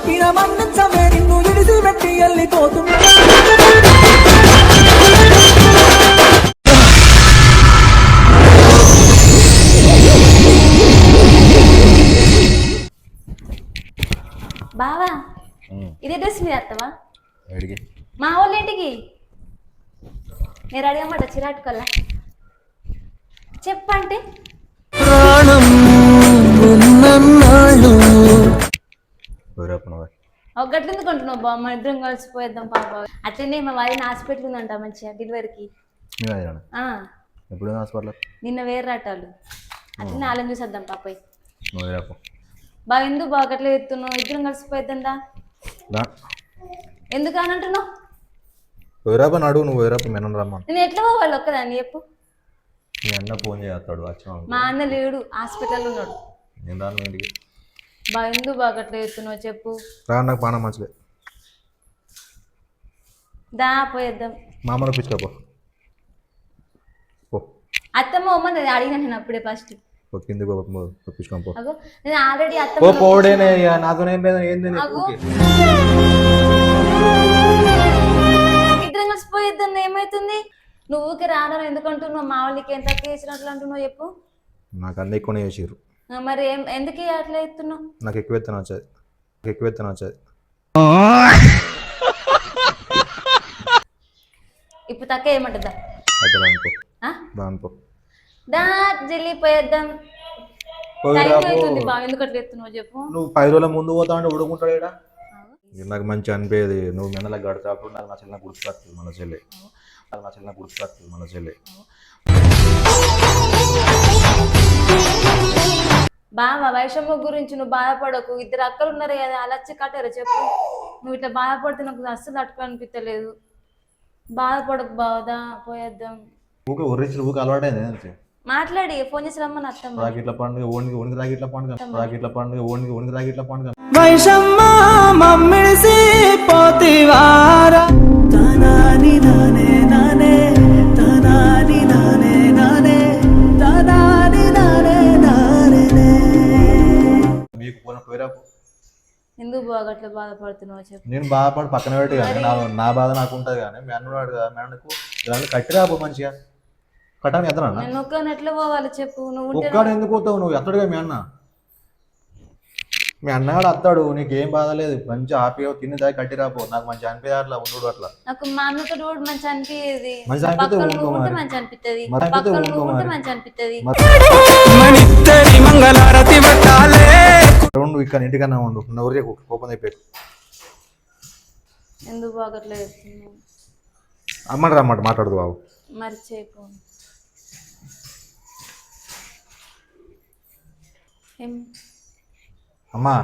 తప్పిన మన్నించవే నిన్ను ఇడిసి పెట్టి వెళ్ళిపోతున్నా బావా ఇదే డ్రెస్ మీద వస్తావా అడిగి మా వాళ్ళ ఇంటికి నేను అడిగమాట చిరాటుకల్లా చెప్పంటే ప్రాణం ఉన్నన్నాళ్ళు ఒక గట్ల ఎందుకు కొంటున్నావు బావ మన ఇద్దరం కలిసిపోయేద్దాం పాప అట్లనే మా వారిని హాస్పిటల్ ఉందంట మంచిగా డెలివరీకి ఎప్పుడు హాస్పిటల్ నిన్న వేరే రటాలు అట్లనే ఆలం చూసేద్దాం పాపయ్య నువ్వు బాగా ఎందుకు బాగా గట్ల ఎత్తున్నావు ఇద్దరం కలిసిపోయేద్దా ఎందుకు అని అంటున్నావు వేరేపని అడుగు నువ్వు వేరేప మెనని రమ్మని నేను ఎట్లా పోవాలి ఒక్కదాన్ని చెప్పు మీ అన్న ఫోన్ చేస్తాడు వచ్చిన మా అన్న లేడు హాస్పిటల్ ఉన్నాడు నేను రాను ఇంటికి బాగా ఎందుకు బాగా గట్ల ఎత్తున్నావు చెప్పు రా నాకు బాగా మంచిదే దా పోయేద్దాం మామూలు పిచ్చుకోపో పో అత్తమ్మ అమ్మని అడిగినా నేను అప్పుడే ఫస్ట్ కిందికి పిచ్చుకోం పో అగో నేను ఆల్రెడీ పో అత్తమ్మ పోవడేనే నాతోనేం లేదు ఏంది ఇద్దరం కలిసిపోయేద్దాం ఏమవుతుంది నువ్వు ఊరికి రాను ఎందుకంటున్నావు మా వాళ్ళకి ఎంత చేసినట్లు అంటున్నావు చెప్పు నాకు అన్నీ ఎక్కువనే చేసారు మరి ఎందుకు అట్లా ఎత్తున్నావు నాకు ఎక్కువ ఎత్తున వచ్చేది ఇప్పుడు తక్కువ ఏమంటుందా అయితే రానుకో రానుకో దా జల్లి పోయేద్దాం టైం అవుతుంది బాగా ఎందుకు అట్లా ఎత్తున్నావు చెప్పు నువ్వు 10 రోజుల ముందు పోతా అంటే ఉడుకుంటాడు ఇక్కడ నాకు మంచి అనిపించేది నువ్వు మెన్నలకు గడతాప్పుడు నాకు నా చెల్లి గుర్తుపడుతుంది మన చెల్లి బావా వైషమ్మ గురించి నువ్వు బాధపడకు ఇద్దరు అక్కలు ఉన్నారు కదా అలా వచ్చి కట్టారు చెప్పు నువ్వు ఇట్లా బాధపడితే నాకు అస్సలు అట్టుకు అనిపించలేదు బాధపడకు బావదా పోయేద్దాం ఊరికి అలవాటైంది మాట్లాడి ఫోన్ చేసి రమ్మని అత్తమ్మ రాగిట్ల పండుగ ఓనికి రాగిట్ల పండుగ వైషమ్మ మమ్మిడిసి పోతివారా తనాని నానే నానే తనాని నానే నానే తనాని నానే నానే మీకు పోయిరాపు ఎందుకు బాగా అట్లా బాధపడుతున్నావు చెప్పు నేను బాధపడి పక్కన పెట్టి కానీ నా బాధ నాకు ఉంటుంది కానీ మీ అన్నవాడు కదా మీ అన్నకు ఇలా కట్టిరాపు మంచిగా కట్టాను ఎత్తనా నేను ఒక్కని ఎట్లా పోవాలి చెప్పు నువ్వు ఒక్కడు ఎందుకు పోతావు నువ్వు ఎత్తడుగా మీ అన్నగాడు అత్తాడు నీకేం బాధ లేదు మంచి హ్యాపీగా తిని దాకా కట్టిరాపో నాకు మంచి అనిపించే అట్లా ఉండు అట్లా నాకు మా అన్నతో కూడా మంచి అనిపించేది మంచి అనిపిస్తే మంచి అనిపిస్తుంది మంచి అనిపిస్తుంది ఉండు ఇక్కడ ఇంటికన్నా ఉండు నవ్వురే కోపం అయిపోయి ఎందుకు బాగట్లే చెప్తున్నావు రమ్మంట మాట్లాడదు బాబు మర్చిపో అమ్మా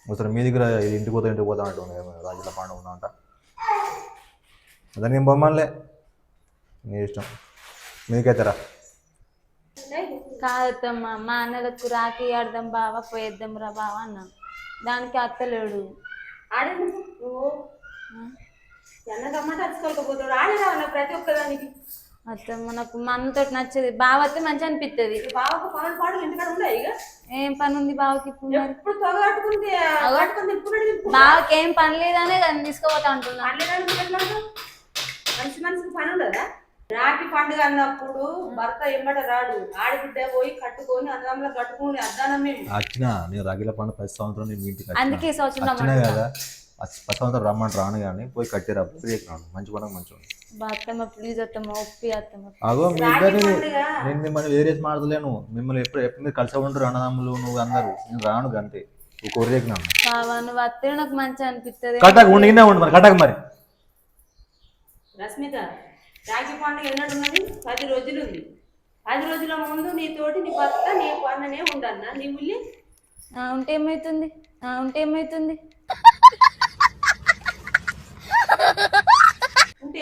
ఒకసారి మీ దగ్గర ఇంటికి పోతా అంటూ రాజుల పండుగ ఉన్నా అంట అదే నేను బొమ్మలే నీ ఇష్టం మీకైతేరా కాదమ్మా మా అన్నలకు రాఖీ ఆడదాం బావా పోయేద్దాం రా బావా అన్నా దానికి అత్తలేడు ప్రతి ఒక్కదానికి అత్తమ్మ నాకు మా అన్నతో నచ్చదు బావ అయితే మంచి అనిపిస్తుంది బావకు పనులు పాటలు ఇంటికాడ ఉన్నాయి ఇక ఏం పని ఉంది బావకి ఇప్పుడు ఎప్పుడు త్వరగా కట్టుకుంది బావకి ఏం పని లేదనే దాన్ని తీసుకోపోతా అంటున్నా మనిషికి పని ఉండదా రాఖీ పండుగ అన్నప్పుడు భర్త ఎమ్మట రాడు ఆడిబిడ్డ పోయి కట్టుకొని అద్దంలో కట్టుకుని అద్దానం మేము వచ్చినా నేను రాగిల పండుగ 10 సంవత్సరం నేను ఇంటికి అందుకే వచ్చినా కదా 10 సంవత్సరం రమ్మంట రాను కానీ పోయి కట్టిరా రాను మంచి పండుగ మంచిగా అత్తమ్మ ప్లీజ్ అత్తమ్మ ఒప్పి అత్తమ్మ అగో మీ ఇద్దరిని నేను మిమ్మల్ని వేరేసి మాడలేను మిమ్మల్ని ఎప్పుడు మీరు కలిసి ఉంటారు అన్నదమ్ములు నువ్వు అందరు నేను రాను గంతే కోరినాను బావా నువ్వు అత్తే నాకు మంచి అనిపిస్తుంది కట్టకు ఉండి ఉండు మరి కట్టకు మరి రష్మిత రాఖీ పండుగ ఎన్నడున్నది 10 రోజులు ఉంది 10 రోజుల ముందు నీతోటి నీ భర్త నీ పన్ననే ఉండన్నా నీ ఉల్లి ఉంటే ఏమవుతుంది ఉంటే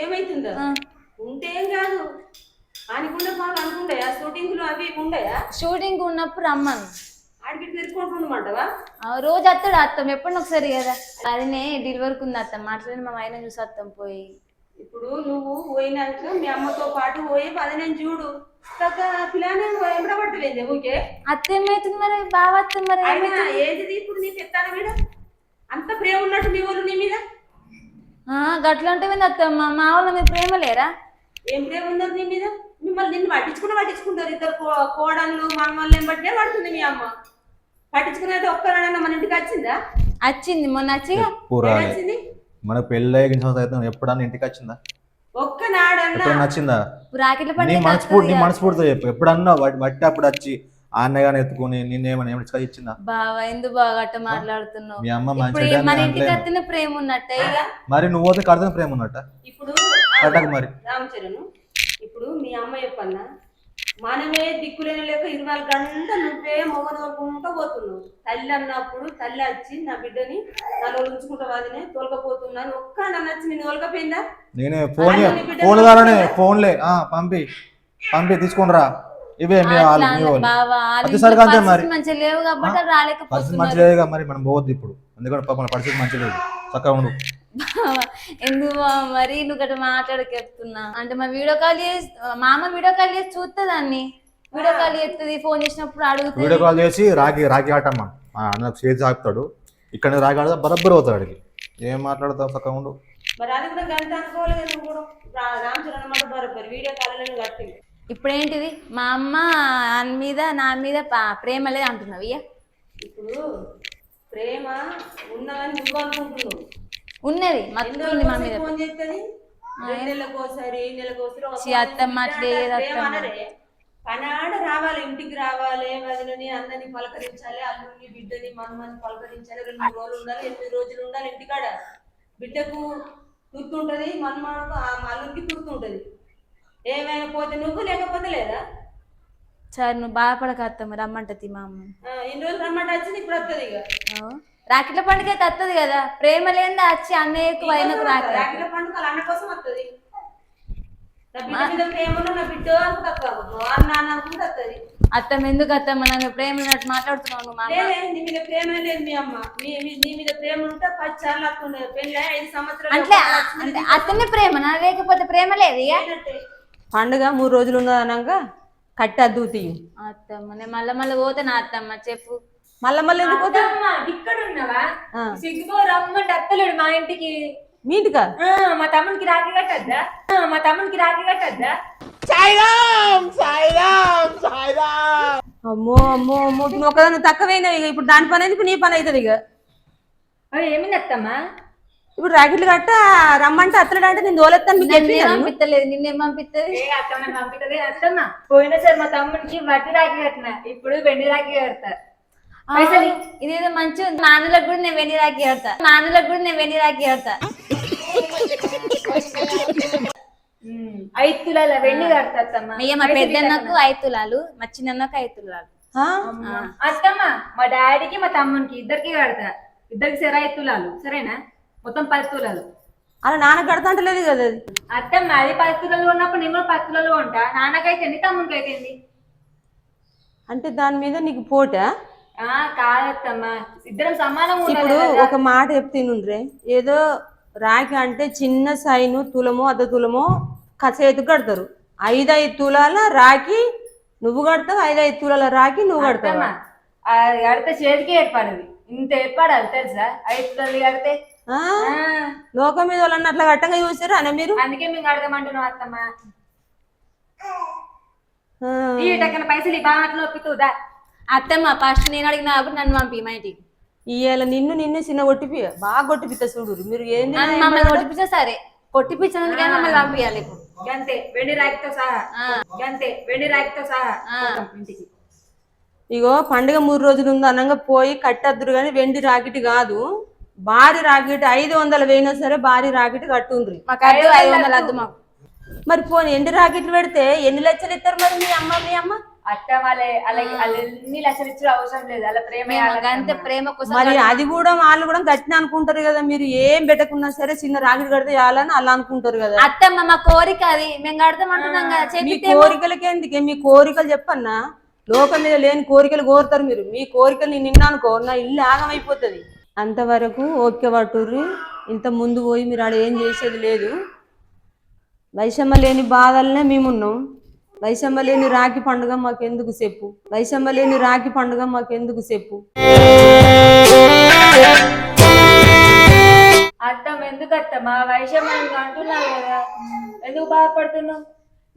ఏమైతుందా ఉంటే ఏం కాదు అనుకున్న పనులు అనుకుంటాయా షూటింగ్లు అవి ఉండయా షూటింగ్ ఉన్నప్పుడు రమ్మను ఆడికి తిరుక్కుంటుండమంటవా రోజు అత్తాడు అత్తం ఎప్పుడు ఒకసారి కదా అదినే డెలివరీకి ఉంది అత్తం మాట్లాడి మా ఆయన చూసి అత్తం పోయి ఇప్పుడు నువ్వు పోయినాక మీ అమ్మతో పాటు పోయి పది నేను చూడు పిల్లని ఎంబడబట్టలేదు ఊకే. అత్త ఏమైతుంది మరి, బావ అత్త మరి అయినా ఏంటిది ఇప్పుడు నీ చెప్తాను మీద అంత ప్రేమ ఉన్నట్టు మీ వాళ్ళు నీ మీద గట్ల అంటే అత్తమ్మ, మా వాళ్ళ మీద ప్రేమ లేరా? ఏం ప్రేమ ఉన్నారు నీ మీద? మిమ్మల్ని నిన్ను పట్టించుకుంటారు ఇద్దరు కోడళ్ళు మనమల్ని ఏం బట్టే పడుతుంది మీ అమ్మ. పట్టించుకునేది ఒక్కరాడన్నా మన ఇంటికి వచ్చిందా? వచ్చింది మొన్న వచ్చి. వచ్చింది మన పెళ్ళి ఎప్పుడన్నా ఇంటికి వచ్చిందా? ఒక్కనాడన్నా నచ్చిందా? రాకెట్ల నీ మనస్ఫూర్తితో చెప్పు. ఎప్పుడన్నా బట్టి అప్పుడు వచ్చి ఆ అన్నగానే ఎత్తుకుని నిన్నేమని ఇచ్చిందా? బావా ఎందుకు బాగా అట్ట మాట్లాడుతున్నావు? మీ అమ్మ మన ఇంటికి అత్తిన ప్రేమ ఉన్నట్టే. మరి నువ్వు పోతే కడతన ప్రేమ ఉన్నట్ట? ఇప్పుడు మరి రామచరణ్, ఇప్పుడు మీ అమ్మ చెప్పన్నా మనమే దిక్కులేని లేక 24 గంటలు నువ్వే మొగను తోలుకుంటూ పోతున్నావు. తల్లి అన్నప్పుడు తల్లి వచ్చి నా బిడ్డని నాలో ఉంచుకుంటా వాదినే తోలకపోతున్నాను. ఒక్క నన్ను వచ్చి నేను తోలకపోయిందా? నేనే ఫోన్లే పంపి తీసుకొని రా. ఇవే మంచిగా లేవు కాబట్టి రాలేకపోతే మరి మనం పోవద్దు ఇప్పుడు. ఎందుకంటే పాప పరిస్థితి మంచిగా లేదు. చక్కగా ఉండు. ఎందుకు మరి నువ్వు గట్ట మాట్లాడకెప్తున్నా అంటే మా వీడియో కాల్ చేసి మా అమ్మ వీడియో కాల్ చేసి చూస్తా దాన్ని. వీడియో కాల్ చేస్తుంది, ఫోన్ చేసినప్పుడు అడుగుతుంది. వీడియో కాల్ చేసి రాగి ఆటమ్మా అన్నకు చేతి ఆపుతాడు. ఇక్కడ రాగి ఆడ బరబ్బర్ అవుతాడు. అడిగి ఏం మాట్లాడతావు? చక్కగా ఉండు. మరి అది కూడా గంట అనుకోలేదు నువ్వు కూడా. రామచరణ్ అన్నమాట బరబ్బర్ వీడియో కాల్ కట్టి. ఇప్పుడు ఏంటిది మా అమ్మ మీద నా మీద ప్రేమ లేదు అంటున్నావు? ఇయ్య ఇప్పుడు ప్రేమ ఉన్నదని నువ్వు అనుకుంటున్నావు. ఉన్నది మత్తుంది మా మీద. ఫోన్ చేస్తుంది నెలకోసారి పనాడ రావాలి, ఇంటికి రావాలి, వదిలని అన్నని పలకరించాలి, అల్లుని బిడ్డని మనమని పలకరించాలి. 2 రోజులు ఉండాలి, 8 రోజులు ఉండాలి ఇంటికాడ. బిడ్డకు గుర్తుంటది, మనమాడకు అల్లునికి గుర్తుంటది. ఏమైనా పోతే నువ్వు లేకపోతే లేదా? సరే నువ్వు బాధపడకత్తమ్మ, రమ్మంటది మా అమ్మ. ఇన్ని రోజులు రమ్మంట వచ్చింది, ఇప్పుడు వస్తుంది. ఇక రాకిట్ల పండుగ అయితే వస్తుంది కదా. ప్రేమ లేదా వచ్చి అన్నయ్యకు వదినకు రాకిట్ల పండుగ అన్న కోసం వస్తుంది. నా బిడ్డ మీద ప్రేమ నా బిడ్డ అనుకుంటా వస్తుంది. అత్తమ్మ ఎందుకు అత్తమ్మ నన్ను ప్రేమ ఉన్నట్టు మాట్లాడుతున్నావు నువ్వు? నీ మీద ప్రేమ లేదు మీ అమ్మ. నీ మీద ప్రేమ ఉంటే 10 సార్లు వస్తుండే. పెళ్ళి 5 సంవత్సరాలు అంటే అతన్ని ప్రేమ నా లేకపోతే ప్రేమ లేదు. పండుగ 3 రోజులు ఉన్నదనగా కట్టద్దు తీయు. అత్తమ్మ నేను మళ్ళీ పోతే నా అత్తమ్మ చెప్పు. మళ్ళీ ఎందుకు ఇక్కడ ఉన్నావా? సిగ్గుతో రమ్మంటే అత్తలేడు మా ఇంటికి. మీ ఇంటికా? మా తమ్మునికి రాఖీ కట్టద్దా? అమ్మో అమ్మో అమ్మో నువ్వు ఒకదాన్ని తక్కువైనావు. ఇక ఇప్పుడు దాని పని అయితే నీ పని అవుతుంది. ఇక ఏమింది అత్తమ్మా? ఇప్పుడు రాకెట్లు కట్ట రమ్మంటే అత్తలేడు అంటే నేను దోలెత్తాను. పంపిస్తలేదు, నిన్నేం పంపిస్తుంది? అత్తమ్మ పంపిస్తుంది. అత్తమ్మ పోయినా సరే మా తమ్మునికి మట్టి రాఖీ కట్టిన, ఇప్పుడు వెండి రాఖీ కడతా. ఇదేదో మంచిగా ఉంది. నాన్నలకు కూడా నేను వెండి రాఖీ కడతా. 5 తులాల వెండి కడతా. మా పెద్దన్నకు 5 తులాలు, మా చిన్నకు 5 తులాలు. అత్తమ్మ మా డాడీకి మా తమ్మునికి ఇద్దరికి కడతా. ఇద్దరికి సరే 5 తులాలు. సరేనా? మొత్తం 10 తులాలు. అలా నాన్న కడతా అంటలేదు కదా. అత్తమ్మ అది 10 తులాలు ఉన్నప్పుడు నేను కూడా 10 తులాలు ఉంటా. నాన్నకైతే తమ్మునికి అయితే అంటే దాని మీద నీకు పోటా? కాదత్తమ్మ ఇద్దరం సమానం. ఇప్పుడు ఒక మాట చెప్తుండ్రే, ఏదో రాఖీ అంటే చిన్న సైను తులమో 1/2 తులమో చేతికి కడతారు. 5 తులాల రాఖీ నువ్వు కడతావు, 5 తులాల రాఖీ నువ్వు కడతావా? అది కడితే చేతికి ఏర్పడదు, ఇంత ఏర్పడాలి తెలుసా? 5 తులాలు కడితే లోకం మీద వాళ్ళని అట్లా కట్టంగా చూసారు అనే మీరు. అందుకే మేము కడదామంటున్నాం అత్తమ్మ. ఈ పైసలు బాగా అట్లా ఒప్పుతుందా? అత్తమ్మ ఫస్ట్ నేను అడిగిన నన్ను పంపి మా ఇంటికి. ఇవాళ నిన్ను చిన్న కొట్టిపి బాగా కొట్టిపిస్తా చూడు. మీరు ఏంది మమ్మల్ని కొట్టిపిస్తా? సరే కొట్టిపించినందుకే మమ్మల్ని పంపించాలి. గంతే వెండి రాఖీతో సహా ఇంటికి. ఇగో పండుగ 3 రోజులు ఉంది అనంగా పోయి కట్టద్దురు కానీ వెండి రాకెట్ కాదు, భారీ రాకెట్. 500 వేయినా సరే భారీ రాకెట్ కట్టుండ్రి. మాకు 500 వద్దు మాకు. మరి పోనీ ఎండి రాకెట్లు పెడితే ఎన్ని లక్షలు ఇస్తారు మరి మీ అమ్మ? అత్త వాళ్ళే అలాగే ఎన్ని లక్షలు ఇచ్చే అవసరం లేదు. అలా ప్రేమ కోసం. మరి అది కూడా వాళ్ళు కూడా గట్టిన అనుకుంటారు కదా. మీరు ఏం పెట్టకున్నా సరే చిన్న రాకెట్ కడితే చాలని అలా అనుకుంటారు కదా. అత్తమ్మ మా కోరిక అది, మేము కడతామంటున్నాం కదా. మీ కోరికలకి ఎందుకే? మీ కోరికలు చెప్పన్నా. లోకం మీద లేని కోరికలు కోరుతారు మీరు. మీ కోరికలు నేను నిన్నానుకో నా ఇల్లు ఆగమైపోతుంది. అంతవరకు ఓకే పట్టుర్రి. ఇంత ముందు పోయి మీరు ఆడ ఏం చేసేది లేదు. వైషమ్య లేని బాధలనే మేమున్నాం. వైషమ్య లేని రాఖీ పండుగ మాకెందుకు చెప్పు. వైషమ్య లేని రాఖీ పండుగ మాకెందుకు చెప్పు. అత్తమ్మ ఎందుకు అత్తమ్మ వైషమ్య అంటున్నావు కదా, ఎందుకు బాధపడుతున్నావు?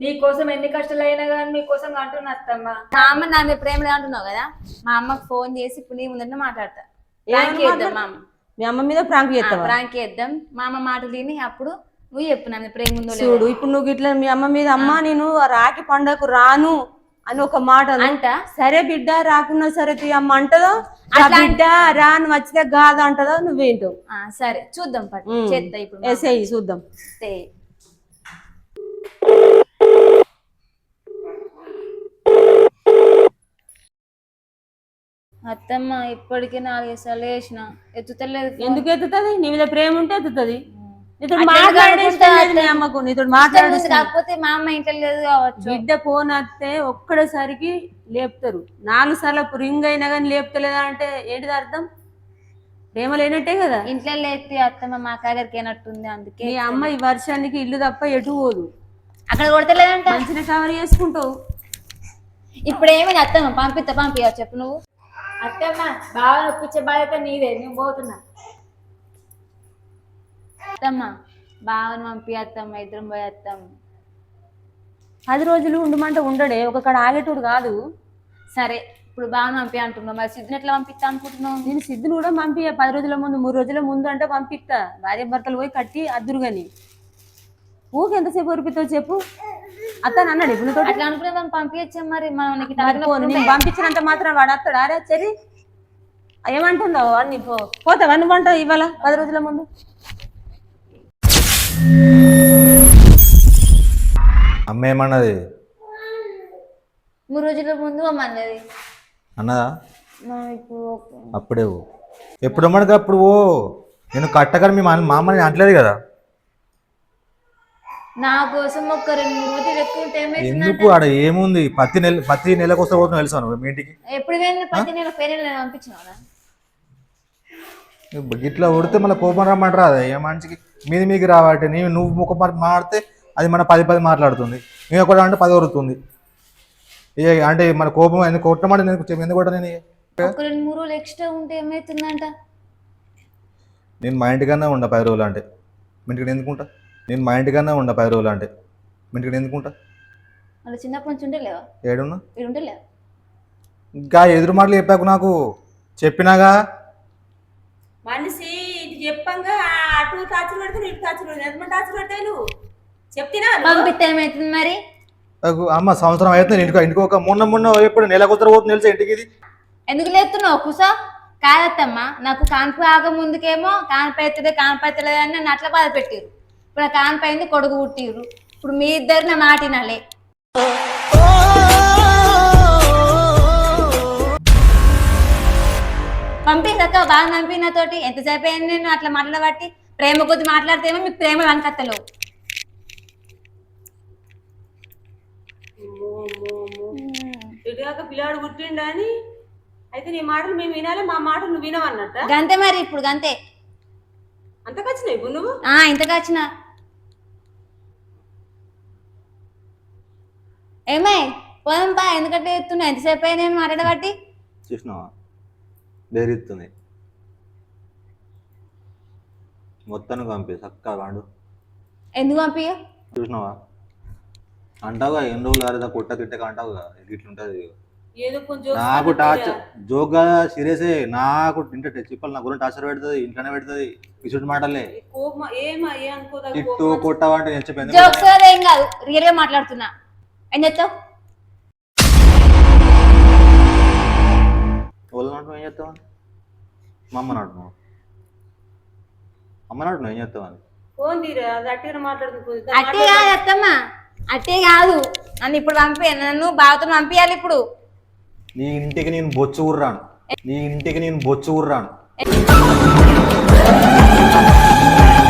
నీ కోసం ఎన్ని కష్టాలు అయినా కానీ మీకోసం అంటున్నా అత్తమ్మ. మా అమ్మ నా మీద ప్రేమలో అంటున్నావు కదా, మా అమ్మకు ఫోన్ చేసి ఇప్పుడు నీ ముందంటే మాట్లాడతా. ప్రాంక్ చేద్దాం మా అమ్మ. మీ అమ్మ మీద ప్రాంక్ చేస్తావా? ప్రాంక్ చేద్దాం. మా అమ్మ మాటలు విని అప్పుడు నువ్వు చెప్పు నా మీద ప్రేమ ఉందో లేదో. చూడు ఇప్పుడు నువ్వు ఇట్లా మీ అమ్మ మీద అమ్మ నేను ఆ రాఖీ పండుగకు రాను అని ఒక మాట అంట. సరే బిడ్డ రాకున్నా సరే తీ అమ్మ అంటదో, బిడ్డ రాను వచ్చితే కాదు అంటదో, నువ్వేంటో. సరే చూద్దాం పట్టు చేద్దాం ఇప్పుడు. వేసేయి చూద్దాం. అత్తమ్మ ఇప్పటికే 4 సార్లు వేసిన ఎత్తుతలేదు. ఎందుకు ఎత్తుతుంది? నీ మీద ప్రేమ ఉంటే ఎత్తుతుంది. నీతో కాకపోతే మా అమ్మ ఇంట్లో లేదు కావచ్చు. బిడ్డ ఫోన్ వస్తే ఒక్కడేసరికి లేపుతారు. 4 సార్లు రింగ్ అయినా కానీ లేపుతలేదా అంటే ఏంటిది అర్థం? ప్రేమ లేనట్టే కదా. ఇంట్లో లేస్తే అత్తమ్మ మా కాగరికి ఏనట్టుంది. అందుకే మీ అమ్మ ఈ వర్షానికి ఇల్లు తప్ప ఎటు పోదు. అక్కడ కొడతలేదంట. మంచిగా కవర్ చేసుకుంటావు. ఇప్పుడు ఏమైంది అత్తమ్మ? పంపియా చెప్పు నువ్వు. అత్తమ్మ బాగా ఒప్పించే బాధ్యత నీదే, నేను పోతున్నా. అత్తమ్మ బాగా పంపి అత్తమ్మ, ఇద్దరం పోయి అత్తమ్మ. 10 రోజులు ఉండమంటే ఉండడే, ఒకక్కడ ఆగేటోడు కాదు. సరే ఇప్పుడు బాగా పంపి అంటున్నావు, మరి సిద్ధుని ఎట్లా పంపిస్తా అనుకుంటున్నావు? నేను సిద్ధుని కూడా పంపియ 10 రోజుల ముందు 3 రోజుల ముందు అంటే పంపిస్తా. భార్య భర్తలు పోయి కట్టి అద్దురు గాని ఊకి ఎంతసేపు ఒరిపితావు చెప్పు. అతను అన్నాడు ఇప్పుడు అట్లా అనుకునే మనం పంపించాం. మరి మనకి నేను పంపించినంత మాత్రం వాడు వస్తాడు. అరే సరే ఏమంటున్నావు అన్ని పోతావు అన్ని పంట ఇవాళ 10 రోజుల ముందు. అమ్మ ఏమన్నది? 3 రోజుల ముందు అన్నది. అన్నదా? ఇప్పుడు అప్పుడే ఎప్పుడు అమ్మడికి అప్పుడు నేను కట్టగానే మా అమ్మని అంటలేదు కదా. నా కోసం ఒక 2-3 రోజులు ఎక్కువ ఉంటే ఎందుకు? ఆడ ఏముంది? ప్రతి నెలకు వస్తే పోతున్నా తెలుసాను మీ ఇంటికి. ఎప్పుడు ప్రతి నెల పేరెంట్ పంపించినావు. ఇట్లా ఉడితే మళ్ళీ కోపం రమ్మంటారా? అదే ఏ మనిషికి మీదికి రావాలంటే నువ్వు ముఖ మాడితే అది మన 10 మాట్లాడుతుంది. నేను ఒకటి అంటే 10 వరుతుంది. అంటే మన కోపం ఎందుకు కొట్టమంటే ఎందుకు కొట్ట? నేను ఒక 2-3 రోజులు ఎక్స్ట్రా ఉంటే ఏమవుతుందంట? నేను మా ఇంటికన్నా ఉండ 10 రోజులు అంటే మీ ఇంటికి ఎందుకుంటా? నేను మా ఇంటికన్నా ఉండ 10 రోజులు అంటే మీ ఇంటికి ఎందుకుంటా? అలా చిన్నప్పటి నుంచి ఉండలేవా? ఏడున్నా ఉండలేవా? ఇంకా ఎదురు మాటలు చెప్పాకు నాకు చెప్పినాగా. మనిషి ఇటు చెప్పంగా అటు టార్చర్ పెడతాను ఇటు టార్చర్ పెడతాను. ఎంత టార్చర్ పెడతాయి నువ్వు చెప్తినా? పంపిస్తే ఏమవుతుంది మరి? అమ్మ సంవత్సరం అయితే ఇంటికి ఒక మొన్న ఎప్పుడు నెల కొత్త పోతుంది తెలుసా ఇంటికి. ఇది ఎందుకు లేస్తున్నావు కుసా? కాదత్తమ్మ, నాకు కాన్పు ఆగ ముందుకేమో కాన్పైతలేదు అని నన్ను అట్లా బాధ పెట్టిరు. ఇప్పుడు కాన్పైంది కొడుకు పుట్టిరు. ఇప్పుడు మీ ఇద్దరు నా మాట వినాలి. పంపిస్తాక బాగా పంపి నాతోటి ఎంతసేపు అయింది నేను అట్లా మాట్లాడబట్టి. ప్రేమ కొద్ది మాట్లాడితేమో మీకు ప్రేమ వనకత్తలు. ఇటుగాక పిల్లాడు పుట్టిండు అని అయితే నీ మాటలు మేము వినాలి, మా మాటలు నువ్వు వినవన్నట్ట. గంతే మరి ఇప్పుడు గంతే. అంతకొచ్చినాయి ఇప్పుడు నువ్వు ఇంతగా వచ్చిన ఏమై పోదంపా. ఎందుకంటే ఎత్తున్నా ఎంతసేపు అయి నేను మాట్లాడబట్టి. చూసినావా బేరిస్తుంది మొత్తానికి పంపి చక్కగా వాడు. ఎందుకు పంపియ? చూసినావా అంటావుగా ఎన్ని రోజులు అరేదా కొట్ట తిట్టక అంటావుగా ఇట్లుంటది. ఏదో కొంచెం నాకు టార్చర్ జోక్గా సీరియసే. నాకు ఇంట చెప్పాలి నా గురించి టార్చర్ పెడుతుంది, ఇంట్లోనే పెడుతుంది. ఇసుడు మాటలే తిట్టు కొట్టవంటే నేను చెప్పాను. జోక్స్ ఏం కాదు, రియల్ గా మాట్లాడుతున్నా. ఏం చెప్తావు? వాళ్ళని ఏం చేస్తావని? మా అమ్మ నాటున్నావు, అమ్మ నాటున్నావు ఏం చేస్తావని? అట్టే కాదు అత్తమ్మ, అట్టే కాదు. నన్ను ఇప్పుడు నన్ను బావతో పంపించాలి ఇప్పుడు. నీ ఇంటికి నేను బొచ్చు ఊర్రాను, నీ ఇంటికి నేను బొచ్చు ఊర్రాను.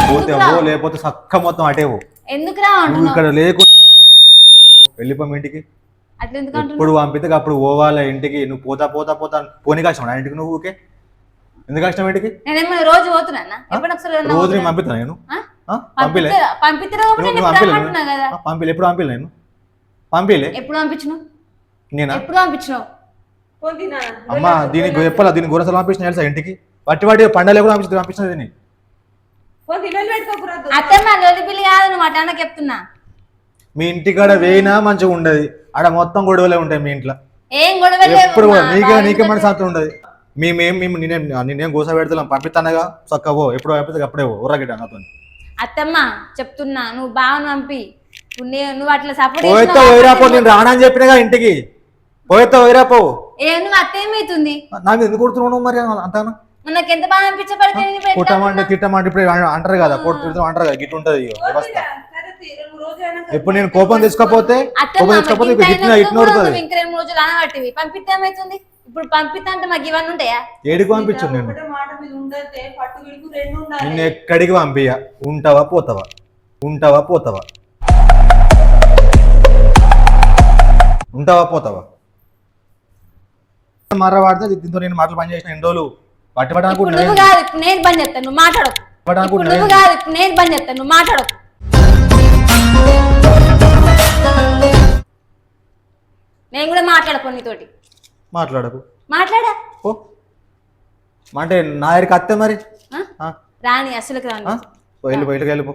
పోతేవో లేకపోతే సక్క మొత్తం అటేవో. ఎందుకు రా నువ్వు ఇక్కడ లేకు వెళ్ళిపో ఇంటికి. అట్లా ఎందుకు ఇప్పుడు పంపితే అప్పుడు పోవాలి ఇంటికి. నువ్వు పోతా పోతా పోతా పోనీ కష్టం ఇంటికి. నువ్వు ఊకే ఎందుకు కష్టం ఇంటికి? నేనేమో రోజు పోతున్నా? రోజు నేను పంపిస్తాను. నేను పంపిలే పంపిస్తారా కదా. పంపిలే ఎప్పుడు పంపిలే నేను పంపిలే ఎప్పుడు పంపించినావు? నేనా ఎప్పుడు పంపించినావు? పొందినా అమ్మ దీనికి చెప్పాలా దీనికి గురసలు పంపించిన తెలుసా ఇంటికి వాటి పండగలు కూడా పంపించిన దీన్ని పొంది ఇల్లు పెట్టుకోకూడదు. అత్తమ్మ లోలి పిల్లి కాదు, నువ్వు అట్లా అన్నకి చెప్తున్నా. మీ ఇంటికాడ వేయినా మంచిగా ఉండదు, ఆడ మొత్తం గొడవలే ఉంటాయి మీ ఇంట్లో. ఏం గొడవ ఎప్పుడు కూడా నీకే మన శాతం ఉండదు. మేము నేనేం గోస పెడతాం పంపిస్తానగా చక్కవో ఎప్పుడు పంపిస్తే అప్పుడే ఊరగిడ్డ నాతో. అత్తమ్మ చెప్తున్నా, నువ్వు బావను పంపి. నువ్వు అట్లా సపోర్ట్ పోయితే వైరాపో, నేను రానని చెప్పినగా ఇంటికి. పోయితే వైరాపో. నువ్వు అత్త ఏమైతుంది? నాకు ఎందుకు కొడుతున్నావు మరి అంటాను? నాకు ఎంత బాగా అనిపించబడితే కుట్టమంటే తిట్టమంటే ఇప్పుడు అంటారు కదా, అంటారు కదా గిట్టు ఉంటది వ్యవస్థ. ఎప్పుడు నేను కోపం తీసుకోపోతే ఇంకా 2 రోజులు అనబట్టివి పంపిస్తే ఏమైతుంది? ఇప్పుడు పంపిస్తా అంటే మాకు ఇవన్నీ ఉంటాయా? ఏడికి పంపించు నేను మాట మీద ఉండతే పట్టు విడుకు రెండు ఉండాలి. నిన్ను ఎక్కడికి పంపియ, ఉంటావా పోతావా, ఉంటావా పోతావా, ఉంటావా పోతావా. మర్రవాడితే దీంతో నేను మాటలు పని చేసిన ఎన్ని రోజులు పట్టుబడి నువ్వు కాదు ఇప్పుడు నేను పని చేస్తాను, నువ్వు మాట్లాడకు. నువ్వు కాదు ఇప్పుడు నేను పని చేస్తాను, నువ్వు మాట్లాడకు. నేను కూడా మాట్లాడకు నీతోటి. మాట్లాడకు మాట్లాడా ఓ అంటే నా దగ్గరికి అత్తే మరి రాని అసలుకి రాని. బయటకు వెళ్ళిపో.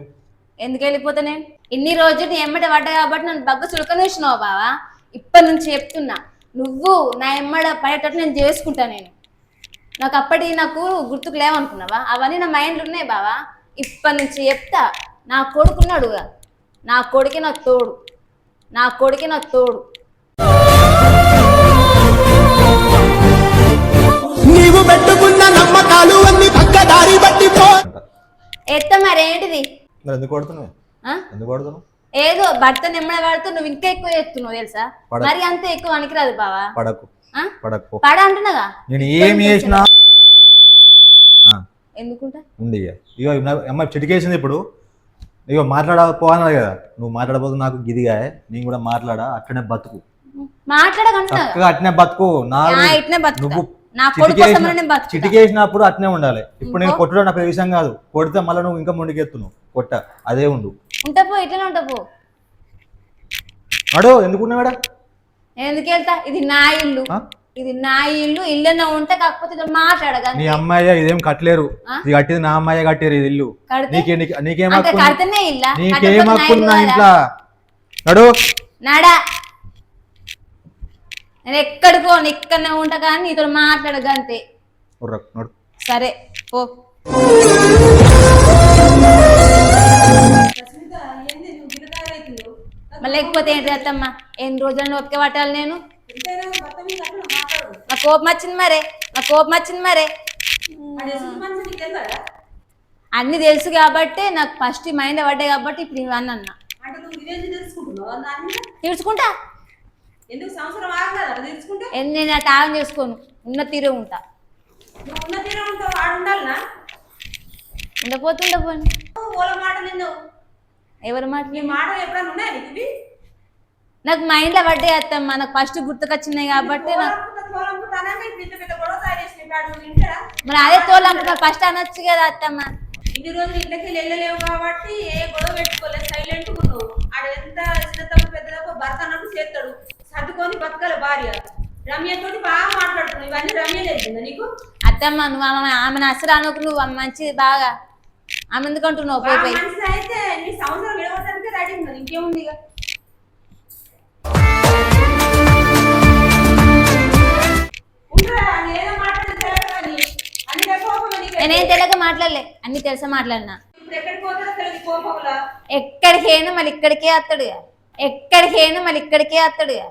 ఎందుకు వెళ్ళిపోతా? నేను ఇన్ని రోజులు నీ ఎమ్మట పడ్డా కాబట్టి నన్ను బగ్గ చులకని వేసినావు బావా. ఇప్పటి నుంచి చెప్తున్నా, నువ్వు నా ఎమ్మడ పడేటట్టు నేను చేసుకుంటా. నాకు గుర్తుకు లేవనుకున్నావా? అవన్నీ నా మైండ్లో ఉన్నాయి బావా. ఇప్పటి నుంచి చెప్తా, నా కొడుకున్నాడు, నా కొడుకే నాకు తోడు, నా కొడుకే నాకు తోడు. నీవు పెట్టుకున్న నమ్మకాలు అన్ని పక్కదారి బట్టిపో. ఎత్త మరేంటిది? ఎందుకు కొడుతున్నావు? ఎందుకు కొడుతున్నావు? ఏదో భర్త నిమ్మడ పడుతూ నువ్వు ఇంకా ఎక్కువ చేస్తున్నావు తెలుసా? మరి అంత ఎక్కువ అనికిరాదు బావా. పడకు పడకు పడ అంటున్నాగా. నేను ఏమి చేసినా ఎందుకుంటా ఉంది. ఇగో అమ్మాయి చిటికేసింది ఇప్పుడు. ఇగో మాట్లాడకపోవాలి కదా, నువ్వు మాట్లాడబోదు నాకు గిదిగా. నేను కూడా మాట్లాడా, అట్లనే బతుకు, మాట్లాడకంటున్నా అట్నే బతుకు. నువ్వు చిటికేసినప్పుడు అట్నే ఉండాలి. ఇప్పుడు నేను కొట్టడం నాకు విషయం కాదు, కొడితే మళ్ళీ నువ్వు ఇంకా ముందుకెత్తున్నావు. కొట్ట అదే ఉండు. ఉంటాపో ఇట్లనే ఉంటాపో. Ado ఎందుకున్నా madam? ఎందుకు వెళ్తా? ఇది నా ఇల్లు, ఇది నా ఇల్లు. ఇల్లు ఉంటే కాకపోతే మాట్లాడగా. నీ అమ్మాయి ఇదేం కట్టలేరు, ఇది కట్టింది నా అమ్మాయి కట్టారు ఇది ఇల్లు. కడితేనే ఇల్లా? నీకేం హక్కున్నా ఇంట్లో? నడు నాడా. నేను ఎక్కడికో ఇక్కడనే ఉంటా కానీ నీతో మాట్లాడగంతే. సరే పో. లేకపోతే ఏంటి అత్తమ్మ? ఎన్ని రోజులను ఒక్క పట్టాలి నేను? నా కోపం వచ్చింది మరే, నా కోపం వచ్చింది మరే. అన్ని తెలుసు కాబట్టి నాకు ఫస్ట్ మైండ్ పడ్డాయి కాబట్టి ఇప్పుడు ఇవన్నీ అన్నా. తెలుసుకుంటా. నేను అటు ఆగం చేసుకోను, ఉన్న తీరే ఉంటా. ఉండపోతుండపోను. ఎవరి మాటలు? నాకు మైండ్ లో పడ్డాయి అత్తమ్మ, నాకు ఫస్ట్ గుర్తుకొచ్చినాయి కాబట్టి. మరి అదే తోలంటున్నా, ఫస్ట్ అనొచ్చు కదా అత్తమ్మ. ఇన్ని రోజులు ఇంట్లోకి వెళ్ళలేవు కాబట్టి ఏ గొడవ పెట్టుకోలేదు, సైలెంట్ ఉన్నావు. ఆడ ఎంత చిన్నతమ్మ పెద్దదప్ప భర్త అన్నట్టు చేస్తాడు, సర్దుకొని బతకాలి భార్య. రమ్యతోటి బాగా మాట్లాడుతున్నావు, ఇవన్నీ రమ్య తెలిసిందా నీకు? అత్తమ్మ నువ్వు ఆమెను అసలు అనుకు, నువ్వు మంచిది బాగా. ఆమె ఎందుకంటున్నావు? పోయి అయితే నీ సంవత్సరం విడవటానికి రెడీ ఉన్నది, ఇంకేముంది? ఇక నేనేం తెలియక మాట్లాడలే, అన్ని తెలిసా మాట్లాడినా. ఎక్కడికేను మళ్ళీ ఇక్కడికే వస్తాడుగా, ఎక్కడికేను మళ్ళీ ఇక్కడికే వస్తాడుగా.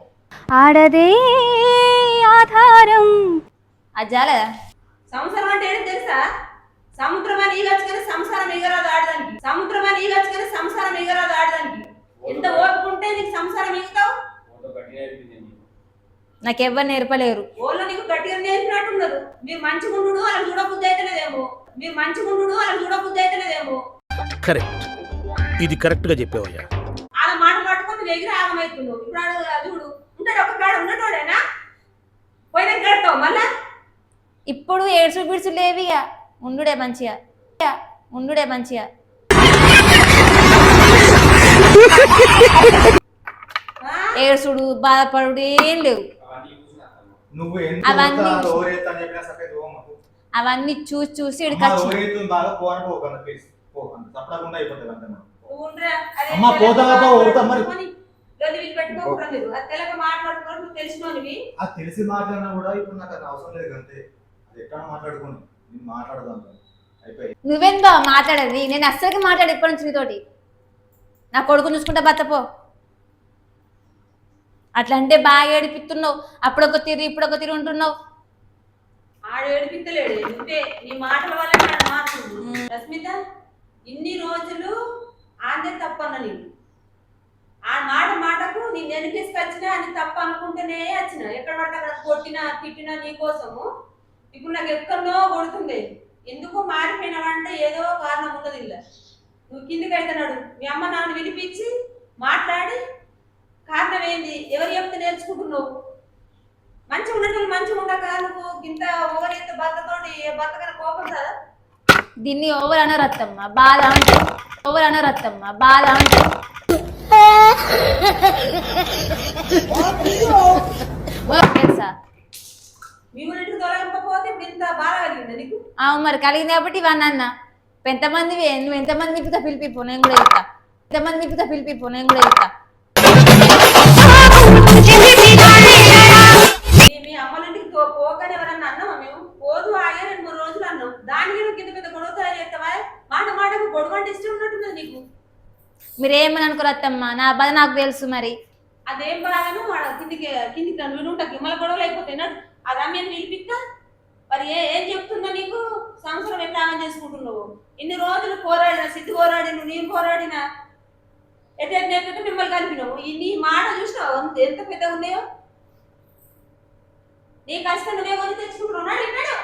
ఆడదే ఆధారం. అది చాలదా? సంవత్సరం అంటే ఏంటి తెలుసా? సముద్రం అని ఈగచ్చుకొని సంసారం ఎగరాదు ఆడదానికి, సముద్రం అని ఈగచ్చుకొని సంసారం ఎగరాదు ఆడదానికి. ఎంత ఓపుకుంటే నీకు సంసారం ఎగుతావు? నాకెవ్వరు నేర్పలేరు. ఓళ్ళు నీకు గట్టిగా నేర్పినట్టున్నారు. మీరు మంచిగా ఉండు, అలా చూడబుద్ధి అయితేనేదేమో. మీరు మంచిగా ఉండు, అలా చూడబుద్ధి అయితేనేదేమో. కరెక్ట్, ఇది కరెక్ట్ గా చెప్పావయ్యా. అలా మాట పట్టుకొని ఎగిరి ఆగమవుతున్నావు. ఇప్పుడు చూడు ఉంటాడు, ఒక కాడ ఉన్నటోడేనా? పోయినా గడతావు మళ్ళా. ఇప్పుడు ఏడ్సు బిడ్సు లేవిగా, ఉండుడే మంచిగా, ఉండుడే మంచిగా. ఏడుసుడు బాధపడు ఏం లేవు. నువ్వు అవన్నీ ఎంత అవన్నీ చూసి చూసి ఇక్కడికి అమ్మ, వచ్చి ఓరేతుంది బాగా పోను పోకన్నా ప్లీజ్ పో అంత తప్పకుండా అయిపోతుంది అంతే మనం. నువ్వు ఉండరా? అరే అమ్మ, పోతావా? తెల్లగా ఓరుతా మరి. మాట్లాడుకొని గది వీలు పెట్టుకోకూడదు మీరు. అది తెల్లగా మాట్లాడుకోవడం నువ్వు తెలిసినోనివి. అది తెలిసి మాట్లాడినా కూడా ఇప్పుడు నాకు అది అవసరం లేదు అంతే. అది ఎక్కడ మాట్లాడుకోండి, నేను మాట్లాడదాం అయిపోయి. నువ్వెందో మాట్లాడేది, నేను అస్సలకి మాట్లాడు ఇప్పటి నుంచి నీతోటి. నా కొడుకు చూసుకుంటా బతపో. అట్లా అంటే బాగా ఏడిపిస్తున్నావు, అప్పుడొక తీరు ఇప్పుడొక తీరు ఉంటున్నావు. ఆడు ఏడిపిత్తలేడు, నువ్వే నీ మాటల వల్ల ఆడు మారుతుంది. రస్మిత, ఇన్ని రోజులు ఆందే తప్పన్న నీకు. ఆ మాటకు నేను వెనిపిసుకొచ్చినా అని తప్ప అనుకుంటేనే వచ్చిన. ఎక్కడ పడితే అక్కడ కొట్టినా తిట్టినా నీ కోసము. ఇప్పుడు నాకు ఎక్కడో కొడుతుంది. ఎందుకు మారిపోయినావంటే ఏదో కారణం ఉండదు. ఇలా నువ్వు కిందికి అవుతున్నాడు, మీ అమ్మ నాన్న వినిపించి మాట్లాడి కారణం ఏంది, ఎవరు చెప్తే నేర్చుకుంటున్నావు? మంచిగా ఉన్నట్టు మంచిగా ఉండక నువ్వు ఇంత ఓవర్ అయితే భర్తతోటి భర్తకైనా కోపం కదా. దీన్ని ఓవర్ అనరత్తమ్మ, బాధ అంటే ఓవర్ అనరత్తమ్మ, బాధ అంటే తెలుసా? మీ ఊరింటికి తొలగింపకపోతే ఇప్పుడు ఇంత బాధ కలిగిందా నీకు? అవును మరి కలిగింది కాబట్టి ఇవన్నీ అన్న. ఎంతమంది నువ్వు ఎంతమంది మిగతా పిలిపిపో, నేను కూడా ఇస్తా. ఎంతమంది మిగతా పిలిపిపో, నేను కూడా ఇస్తా. మీ అమ్మలింటికి పోగానే ఎవరన్నా అన్నామా మేము? పోదు ఆగే 2-3 రోజులు అన్నాం. దానికి నువ్వు కింద పెద్ద గొడవ తయారు చేస్తావా? మాటకు గొడవ అంటే ఇష్టం ఉన్నట్టున్నది నీకు. మీరేమని అనుకోరత్తమ్మ, నా బాధ నాకు తెలుసు. మరి అదేం బాగాను కిందికి నువ్వు ఉంటాకి మళ్ళీ గొడవలు అయిపోతాయి. ఆ రమ్యని పిలిపిస్తా. మరి ఏం చెప్తుందో నీకు? సంవత్సరం ఎట్లా ఆమె చేసుకుంటున్నావు? ఇన్ని రోజులు పోరాడినా, సిద్ధు పోరాడిను, నేను పోరాడినా, ఎట్లా మిమ్మల్ని కలిపినావు. నీ మాట చూసినావు ఎంత పెద్దగా ఉన్నాయో. నీ కష్టం నువ్వే కొని తెచ్చుకుంటున్నాడు ఇన్నాడు.